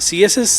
CSS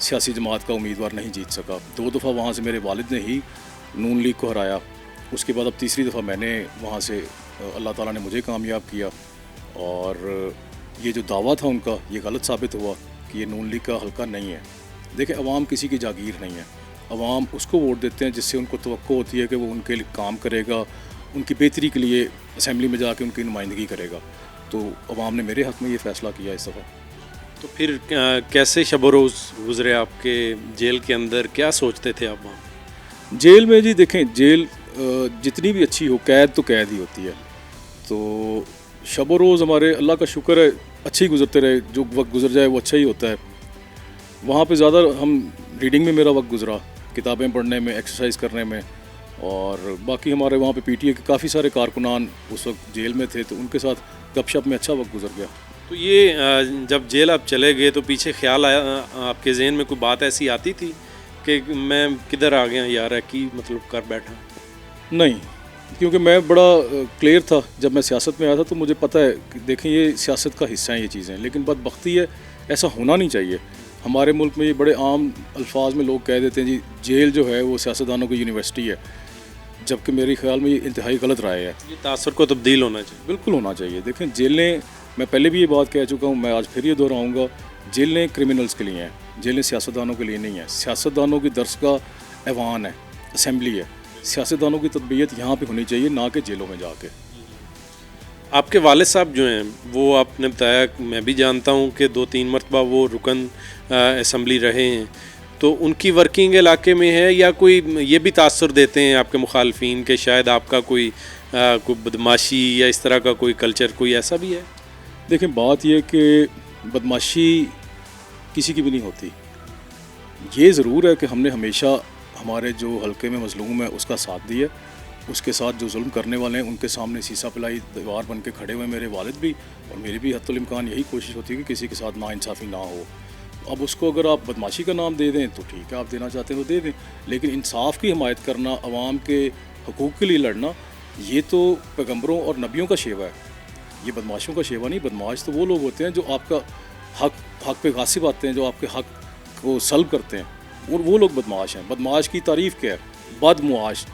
سیاسی جماعت کا امیدوار نہیں جیت سکا. 2 دفعہ وہاں سے میرے والد نے ہی نون لیگ کو ہرایا. اس کے بعد اب تیسری دفعہ میں نے وہاں سے اللہ تعالیٰ نے مجھے کامیاب کیا. اور یہ جو دعویٰ تھا ان کا یہ غلط ثابت ہوا کہ یہ نون لیگ کا حلقہ نہیں ہے. دیکھیں عوام کسی کی جاگیر نہیں ہے. عوام اس کو ووٹ دیتے ہیں جس سے ان کو توقع ہوتی ہے کہ وہ ان کے لیے کام کرے گا, ان کی بہتری کے لیے اسمبلی میں جا کے ان کی نمائندگی کرے گا. تو عوام نے میرے حق میں یہ فیصلہ کیا اس دفعہ. تو پھر کیسے شب و روز گزرے آپ کے جیل کے اندر, کیا سوچتے تھے آپ وہاں؟ جیل میں جی دیکھیں جیل جتنی بھی اچھی ہو, قید تو قید ہی ہوتی ہے. تو شب و روز ہمارے اللہ کا شکر ہے اچھے ہی گزرتے رہے. جو وقت گزر جائے وہ اچھا ہی ہوتا ہے. وہاں پہ زیادہ ہم ریڈنگ میں میرا وقت گزرا, کتابیں پڑھنے میں, ایکسرسائز کرنے میں. اور باقی ہمارے وہاں پہ پی ٹی اے کے کافی سارے کارکنان اس وقت جیل میں تھے, تو ان کے ساتھ گپ شپ میں اچھا وقت گزر گیا. تو یہ جب جیل آپ چلے گئے تو پیچھے خیال آیا آپ کے ذہن میں, کوئی بات ایسی آتی تھی کہ میں کدھر آ گیا یار, ہے کی مطلب کر بیٹھا؟ نہیں, کیونکہ میں بڑا کلیئر تھا جب میں سیاست میں آیا تھا. تو مجھے پتہ ہے کہ دیکھیں یہ سیاست کا حصہ ہیں یہ چیزیں, لیکن بدبختی ہے ایسا ہونا نہیں چاہیے. ہمارے ملک میں یہ بڑے عام الفاظ میں لوگ کہہ دیتے ہیں جی جیل جو ہے وہ سیاستدانوں کی یونیورسٹی ہے, جبکہ میرے خیال میں یہ انتہائی غلط رائے ہے. یہ تاثر کو تبدیل ہونا چاہیے. بالکل ہونا چاہیے. دیکھیں جیلیں, میں پہلے بھی یہ بات کہہ چکا ہوں, میں آج پھر یہ دہراؤں گا, جیلیں کرمنلز کے لیے ہیں, جیلیں سیاستدانوں کے لیے نہیں ہیں. سیاستدانوں کی درسگاہ ایوان ہے, اسمبلی ہے. سیاستدانوں کی تربیت یہاں پہ ہونی چاہیے, نہ کہ جیلوں میں جا کے. آپ کے والد صاحب جو ہیں وہ آپ نے بتایا, میں بھی جانتا ہوں کہ 2-3 مرتبہ وہ رکن اسمبلی رہے ہیں, تو ان کی ورکنگ علاقے میں ہے یا کوئی یہ بھی تاثر دیتے ہیں آپ کے مخالفین کہ شاید آپ کا کوئی بدماشی یا اس طرح کا کوئی کلچر, کوئی ایسا بھی ہے؟ دیکھیں بات یہ کہ بدماشی کسی کی بھی نہیں ہوتی. یہ ضرور ہے کہ ہم نے ہمیشہ ہمارے جو حلقے میں مظلوم ہے اس کا ساتھ دیا. اس کے ساتھ جو ظلم کرنے والے ہیں ان کے سامنے سیسا پلائی دیوار بن کے کھڑے ہوئے میرے والد بھی, اور میری بھی حتی الامکان یہی کوشش ہوتی ہے کہ کسی کے ساتھ ناانصافی نہ ہو. اب اس کو اگر آپ بدماشی کا نام دے دیں تو ٹھیک ہے, آپ دینا چاہتے ہیں تو دے دیں, لیکن انصاف کی حمایت کرنا, عوام کے حقوق کے لیے لڑنا, یہ تو پیغمبروں اور نبیوں کا شیوا ہے. یہ بدماشوں کا شیوا نہیں. بدماش تو وہ لوگ ہوتے ہیں جو آپ کا حق پہ غاصب آتے ہیں, جو آپ کے حق کو سلب کرتے ہیں, اور وہ لوگ بدماش ہیں. بدماش کی تعریف کیا ہے؟ بد معاش,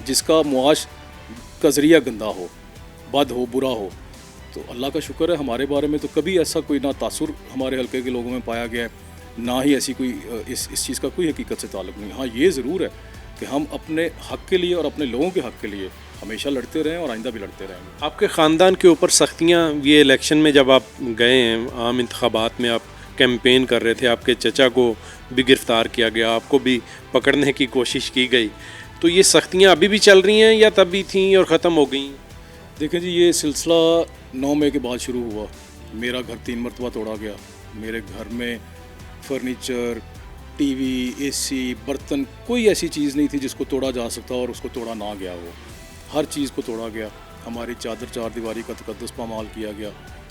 جس کا معاش کا ذریعہ گندا ہو, بد ہو, برا ہو. تو اللہ کا شکر ہے ہمارے بارے میں تو کبھی ایسا کوئی نہ تاثر ہمارے حلقے کے لوگوں میں پایا گیا ہے, نہ ہی ایسی کوئی اس چیز کا کوئی حقیقت سے تعلق نہیں. ہاں یہ ضرور ہے کہ ہم اپنے حق کے لیے اور اپنے لوگوں کے حق کے لیے ہمیشہ لڑتے رہیں اور آئندہ بھی لڑتے رہیں گے. آپ کے خاندان کے اوپر سختیاں, یہ الیکشن میں جب آپ گئے ہیں, عام انتخابات میں آپ کیمپین کر رہے تھے, آپ کے چچا کو بھی گرفتار کیا گیا, آپ کو بھی پکڑنے کی کوشش کی گئی, تو یہ سختیاں ابھی بھی چل رہی ہیں یا تب بھی تھیں اور ختم ہو گئیں؟ دیکھیں جی یہ سلسلہ 9 مئی کے بعد شروع ہوا. میرا گھر 3 مرتبہ توڑا گیا. میرے گھر میں فرنیچر, ٹی وی, اے سی, برتن, کوئی ایسی چیز نہیں تھی جس کو توڑا جا سکتا اور اس کو توڑا نہ گیا. وہ ہر چیز کو توڑا گیا. ہماری چادر 4 دیواری کا تقدس پامال کیا گیا.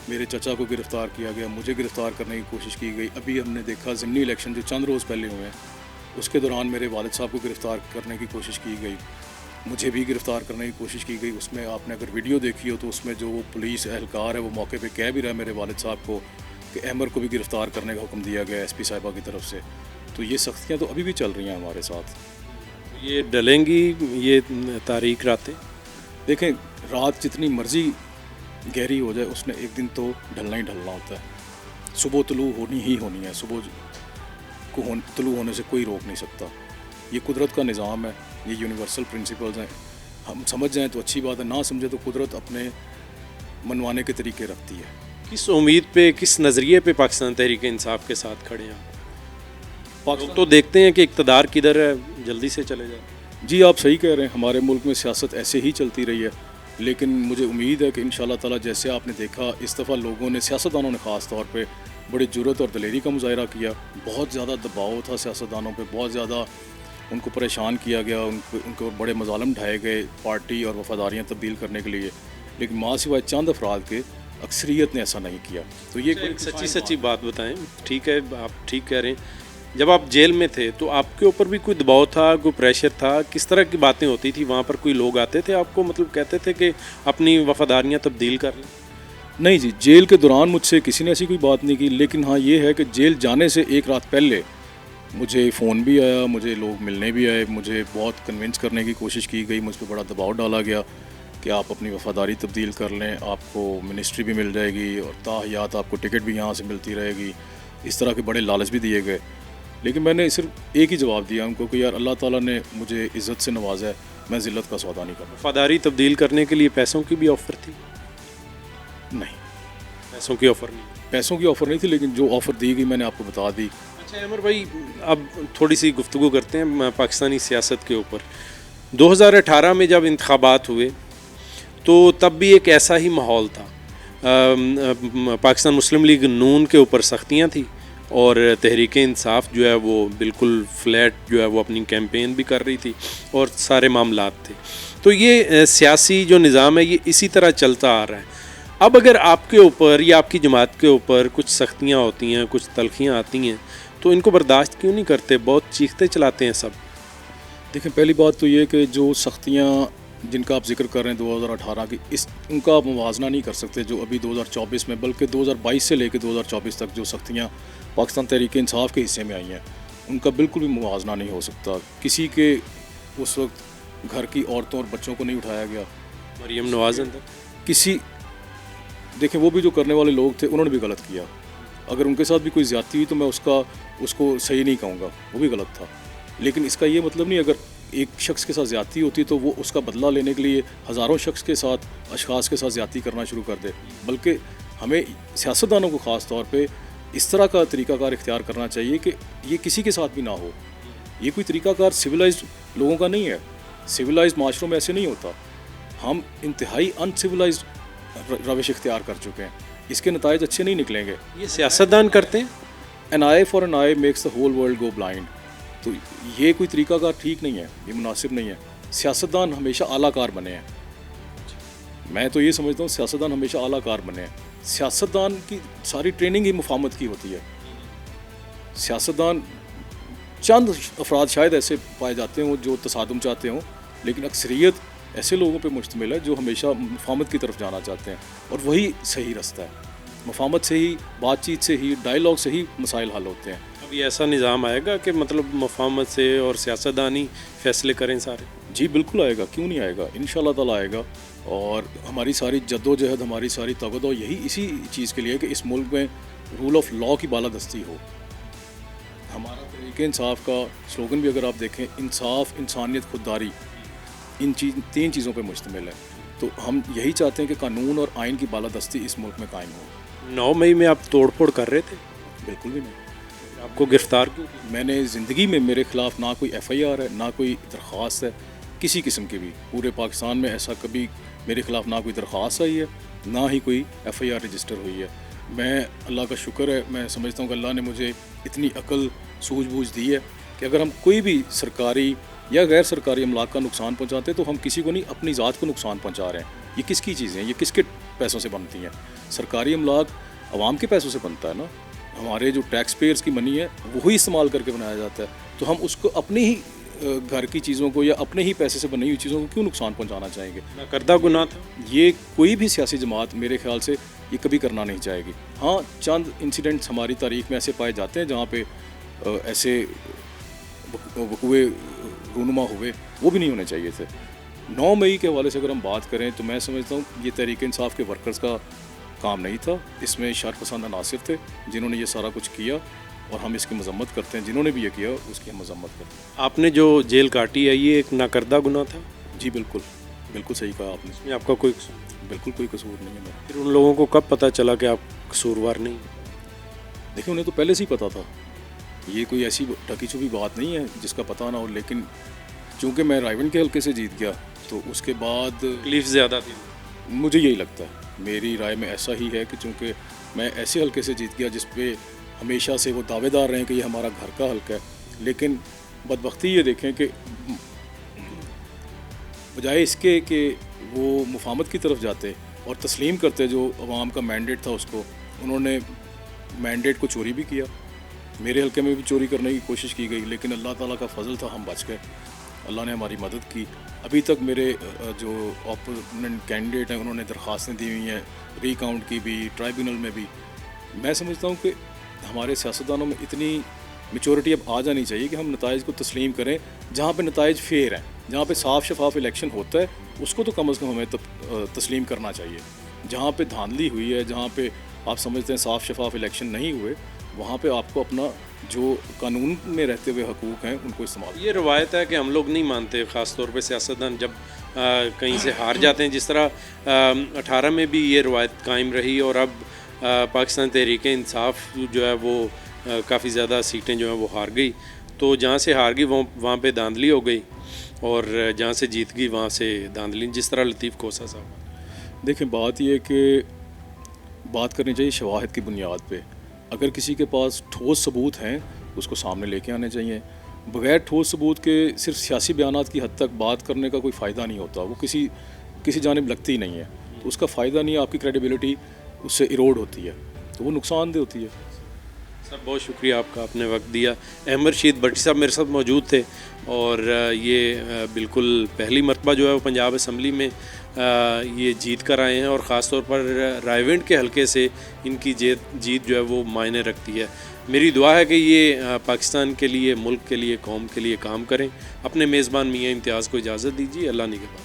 میرے چچا کو گرفتار کیا گیا, مجھے گرفتار کرنے کی کوشش کی گئی. ابھی ہم نے دیکھا ضمنی الیکشن جو چند روز پہلے ہوئے ہیں, اس کے دوران میرے والد صاحب کو گرفتار کرنے کی کوشش کی گئی, مجھے بھی گرفتار کرنے کی کوشش کی گئی. اس میں آپ نے اگر ویڈیو دیکھی ہو تو اس میں جو وہ پولیس اہلکار ہے وہ موقع پہ کہہ بھی رہا ہے میرے والد صاحب کو کہ احمر کو بھی گرفتار کرنے کا حکم دیا گیا ایس پی صاحبہ کی طرف سے. تو یہ سختیاں تو ابھی بھی چل رہی ہیں ہمارے ساتھ. یہ ڈلیں گی یہ تاریخ راتیں؟ دیکھیں رات جتنی مرضی گہری ہو جائے اس نے ایک دن تو ڈھلنا ہی ڈھلنا ہوتا ہے. صبح طلوع ہونی ہی ہونی ہے. صبح کو طلوع ہونے سے کوئی روک نہیں سکتا. یہ قدرت کا نظام ہے, یہ یونیورسل پرنسپلز ہیں. ہم سمجھ جائیں تو اچھی بات ہے, نہ سمجھے تو قدرت اپنے منوانے کے طریقے رکھتی ہے. کس امید پہ, کس نظریے پہ پاکستان تحریک انصاف کے ساتھ کھڑے ہیں؟ لوگ تو دیکھتے ہیں کہ اقتدار کدھر ہے, جلدی سے چلے جائے. جی آپ صحیح کہہ رہے ہیں, ہمارے ملک میں سیاست ایسے ہی چلتی رہی ہے, لیکن مجھے امید ہے کہ انشاءاللہ تعالی جیسے آپ نے دیکھا اس دفعہ لوگوں نے, سیاستدانوں نے خاص طور پہ بڑی جرأت اور دلیری کا مظاہرہ کیا. بہت زیادہ دباؤ تھا سیاستدانوں پہ, بہت زیادہ ان کو پریشان کیا گیا, ان کو بڑے مظالم ڈھائے گئے پارٹی اور وفاداریاں تبدیل کرنے کے لیے, لیکن ماں سوائے چند افراد کے اکثریت نے ایسا نہیں کیا. تو یہ ایک سچی بات بتائیں. ٹھیک ہے, آپ ٹھیک کہہ رہے ہیں. جب آپ جیل میں تھے تو آپ کے اوپر بھی کوئی دباؤ تھا, کوئی پریشر تھا, کس طرح کی باتیں ہوتی تھی وہاں پر؟ کوئی لوگ آتے تھے آپ کو مطلب کہتے تھے کہ اپنی وفاداریاں تبدیل کر لیں؟ نہیں جی, جیل کے دوران مجھ سے کسی نے ایسی کوئی بات نہیں کی, لیکن ہاں یہ ہے کہ جیل جانے سے ایک رات پہلے مجھے فون بھی آیا, مجھے لوگ ملنے بھی آئے, مجھے بہت کنونس کرنے کی کوشش کی گئی, مجھ پہ بڑا دباؤ ڈالا گیا کہ آپ اپنی وفاداری تبدیل کر لیں, آپ کو منسٹری بھی مل جائے گی اور تاحیات آپ کو ٹکٹ بھی یہاں سے ملتی رہے گی. اس طرح کے بڑے لالچ بھی دیے گئے, لیکن میں نے صرف ایک ہی جواب دیا ان کو کہ یار اللہ تعالیٰ نے مجھے عزت سے نوازا ہے, میں ذلت کا سودا نہیں کرتا. وفاداری تبدیل کرنے کے لیے پیسوں کی بھی آفر تھی؟ نہیں, پیسوں کی آفر نہیں. پیسوں کی آفر نہیں تھی, لیکن جو آفر دی گئی میں نے آپ کو بتا دی. اچھا عمر بھائی, اب تھوڑی سی گفتگو کرتے ہیں پاکستانی سیاست کے اوپر. 2018 میں جب انتخابات ہوئے تو تب بھی ایک ایسا ہی ماحول تھا. پاکستان مسلم لیگ نون کے اوپر سختیاں تھیں اور تحریک انصاف جو ہے وہ بالکل فلیٹ جو ہے وہ اپنی کیمپین بھی کر رہی تھی اور سارے معاملات تھے. تو یہ سیاسی جو نظام ہے یہ اسی طرح چلتا آ رہا ہے. اب اگر آپ کے اوپر یا آپ کی جماعت کے اوپر کچھ سختیاں ہوتی ہیں, کچھ تلخیاں آتی ہیں, تو ان کو برداشت کیوں نہیں کرتے, بہت چیختے چلاتے ہیں سب؟ دیکھیں, پہلی بات تو یہ کہ جو سختیاں جن کا آپ ذکر کر رہے ہیں 2018 کی, ان کا آپ موازنہ نہیں کر سکتے جو ابھی 2024 میں, بلکہ 2022 سے لے کے 2024 تک جو سختیاں پاکستان تحریک انصاف کے حصے میں آئی ہیں ان کا بالکل بھی موازنہ نہیں ہو سکتا. کسی کے اس وقت گھر کی عورتوں اور بچوں کو نہیں اٹھایا گیا. مریم نواز اندر کسی, دیکھیں وہ بھی جو کرنے والے لوگ تھے انہوں نے بھی غلط کیا. اگر ان کے ساتھ بھی کوئی زیادتی ہوئی تو میں اس کو صحیح نہیں کہوں گا, وہ بھی غلط تھا. لیکن اس کا یہ مطلب نہیں اگر ایک شخص کے ساتھ زیادتی ہوتی تو وہ اس کا بدلہ لینے کے لیے ہزاروں اشخاص کے ساتھ زیادتی کرنا شروع کر دے. بلکہ ہمیں سیاستدانوں کو خاص طور پہ اس طرح کا طریقہ کار اختیار کرنا چاہیے کہ یہ کسی کے ساتھ بھی نہ ہو. یہ کوئی طریقہ کار سویلائزڈ لوگوں کا نہیں ہے. سویلائزڈ معاشروں میں ایسے نہیں ہوتا. ہم انتہائی ان سویلائزڈ روش اختیار کر چکے ہیں, اس کے نتائج اچھے نہیں نکلیں گے. یہ سیاستدان کرتے ہیں. An eye for an eye makes the whole world go blind. تو یہ کوئی طریقہ کار ٹھیک نہیں ہے, یہ مناسب نہیں ہے. سیاستدان ہمیشہ اعلیٰ کار بنے ہیں. میں تو یہ سمجھتا ہوں سیاستدان ہمیشہ اعلیٰ کار بنے ہیں. سیاستدان کی ساری ٹریننگ ہی مفاہمت کی ہوتی ہے. سیاستدان چند افراد شاید ایسے پائے جاتے ہوں جو تصادم چاہتے ہوں, لیکن اکثریت ایسے لوگوں پہ مشتمل ہے جو ہمیشہ مفاہمت کی طرف جانا چاہتے ہیں, اور وہی صحیح رستہ ہے. مفاہمت سے ہی, بات چیت سے ہی, ڈائیلاگ سے ہی مسائل حل ہوتے ہیں. اب یہ ایسا نظام آئے گا کہ مطلب مفاہمت سے اور سیاستدانی فیصلے کریں سارے؟ جی بالکل آئے گا, کیوں نہیں آئے گا, انشاءاللہ تعالیٰ آئے گا. اور ہماری ساری جد و جہد, ہماری ساری توجہ یہی اسی چیز کے لیے کہ اس ملک میں رول آف لاء کی بالادستی ہو. ہمارا تحریک انصاف کا سلوگن بھی اگر آپ دیکھیں, انصاف, انسانیت, خودداری, ان تین چیزوں پہ مشتمل ہے. تو ہم یہی چاہتے ہیں کہ قانون اور آئین کی بالادستی اس ملک میں قائم ہو. 9 مئی میں آپ توڑ پھوڑ کر رہے تھے؟ بالکل بھی نہیں. آپ کو گرفتار کیوں؟ میں نے زندگی میں, میرے خلاف نہ کوئی ایف آئی آر ہے, نہ کوئی درخواست ہے کسی قسم کی بھی. پورے پاکستان میں ایسا کبھی میرے خلاف نہ کوئی درخواست آئی ہے, نہ ہی کوئی ایف آئی آر رجسٹر ہوئی ہے. میں, اللہ کا شکر ہے, میں سمجھتا ہوں کہ اللہ نے مجھے اتنی عقل, سوجھ بوجھ دی ہے کہ اگر ہم کوئی بھی سرکاری یا غیر سرکاری املاک کا نقصان پہنچاتے تو ہم کسی کو نہیں, اپنی ذات کو نقصان پہنچا رہے ہیں. یہ کس کی چیزیں ہیں, یہ کس کے پیسوں سے بنتی ہیں؟ سرکاری املاک عوام کے پیسوں سے بنتا ہے نا. ہمارے جو ٹیکس پیئرز کی منی ہے وہی استعمال کر کے بنایا جاتا ہے. تو ہم اس کو اپنی ہی گھر کی چیزوں کو یا اپنے ہی پیسے سے بنی ہوئی چیزوں کو کیوں نقصان پہنچانا چاہیں گے؟ کردہ گناہ تھا. یہ کوئی بھی سیاسی جماعت میرے خیال سے یہ کبھی کرنا نہیں چاہے گی. ہاں, چند انسیڈنٹس ہماری تاریخ میں ایسے پائے جاتے ہیں جہاں پہ ایسے وقوع رونما ہوئے, وہ بھی نہیں ہونے چاہیے تھے. 9 مئی کے حوالے سے اگر ہم بات کریں تو میں سمجھتا ہوں یہ تحریک انصاف کے ورکرز کا کام نہیں تھا. اس میں شر پسند عناصر تھے جنہوں نے یہ سارا کچھ کیا, اور ہم اس کی مذمت کرتے ہیں. جنہوں نے بھی یہ کیا اس کی ہم مذمت کرتے ہیں. آپ نے جو جیل کاٹی ہے یہ ایک ناکردہ گناہ تھا؟ جی بالکل, بالکل صحیح کہا آپ نے. اس میں آپ کا کوئی قصور؟ بالکل کوئی قصور نہیں ہے میرا. پھر ان لوگوں کو کب پتہ چلا کہ آپ قصوروار نہیں؟ دیکھیں, انہیں تو پہلے سے ہی پتہ تھا. یہ کوئی ایسی ٹھکی چھپی بات نہیں ہے جس کا پتہ نہ ہو. لیکن چونکہ میں رائے کے حلقے سے جیت گیا تو اس کے بعد تکلیف زیادہ تھی. مجھے یہی لگتا ہے, میری رائے میں ایسا ہی ہے کہ چونکہ میں ایسے حلقے سے جیت گیا جس پہ ہمیشہ سے وہ دعوے دار رہے ہیں کہ یہ ہمارا گھر کا حلقہ ہے. لیکن بدبختی یہ دیکھیں کہ بجائے اس کے کہ وہ مفاہمت کی طرف جاتے اور تسلیم کرتے جو عوام کا مینڈیٹ تھا اس کو, انہوں نے مینڈیٹ کو چوری بھی کیا. میرے حلقے میں بھی چوری کرنے کی کوشش کی گئی, لیکن اللہ تعالیٰ کا فضل تھا, ہم بچ گئے. اللہ نے ہماری مدد کی. ابھی تک میرے جو اپوننٹ کینڈیڈیٹ ہیں انہوں نے درخواستیں دی ہوئی ہیں, ری کاؤنٹ کی بھی, ٹرائبیونل میں بھی. میں سمجھتا ہوں کہ ہمارے سیاستدانوں میں اتنی میچورٹی اب آ جانی چاہیے کہ ہم نتائج کو تسلیم کریں. جہاں پہ نتائج فیئر ہیں, جہاں پہ صاف شفاف الیکشن ہوتا ہے, اس کو تو کم از کم ہمیں تسلیم کرنا چاہیے. جہاں پہ دھاندلی ہوئی ہے, جہاں پہ آپ سمجھتے ہیں صاف شفاف الیکشن نہیں ہوئے, وہاں پہ آپ کو اپنا جو قانون میں رہتے ہوئے حقوق ہیں ان کو استعمال. یہ روایت ہے کہ ہم لوگ نہیں مانتے, خاص طور پہ سیاستدان جب کہیں سے ہار جاتے ہیں, جس طرح 18 میں بھی یہ روایت قائم رہی, اور اب پاکستان تحریک انصاف جو ہے وہ کافی زیادہ سیٹیں جو ہیں وہ ہار گئی. تو جہاں سے ہار گئی وہاں پہ دھاندلی ہو گئی, اور جہاں سے جیت گئی وہاں سے دھاندلی, جس طرح لطیف کوسا صاحب. دیکھیں بات یہ کہ بات کرنی چاہیے شواہد کی بنیاد پہ. اگر کسی کے پاس ٹھوس ثبوت ہیں اس کو سامنے لے کے آنے چاہیے. بغیر ٹھوس ثبوت کے صرف سیاسی بیانات کی حد تک بات کرنے کا کوئی فائدہ نہیں ہوتا, وہ کسی جانب لگتی نہیں ہے, تو اس کا فائدہ نہیں ہے, آپ کی کریڈیبلٹی اس سے ایروڈ ہوتی ہے, تو وہ نقصان دہ ہوتی ہے. سر بہت شکریہ آپ کا, آپ نے وقت دیا. احمد رشید بٹی صاحب میرے ساتھ موجود تھے, اور یہ بالکل پہلی مرتبہ جو ہے وہ پنجاب اسمبلی میں یہ جیت کر آئے ہیں, اور خاص طور پر رائے ونڈ کے حلقے سے ان کی جیت جو ہے وہ معنی رکھتی ہے. میری دعا ہے کہ یہ پاکستان کے لیے, ملک کے لیے, قوم کے لیے کام کریں. اپنے میزبان میاں امتیاز کو اجازت دیجیے. اللہ نگہبان.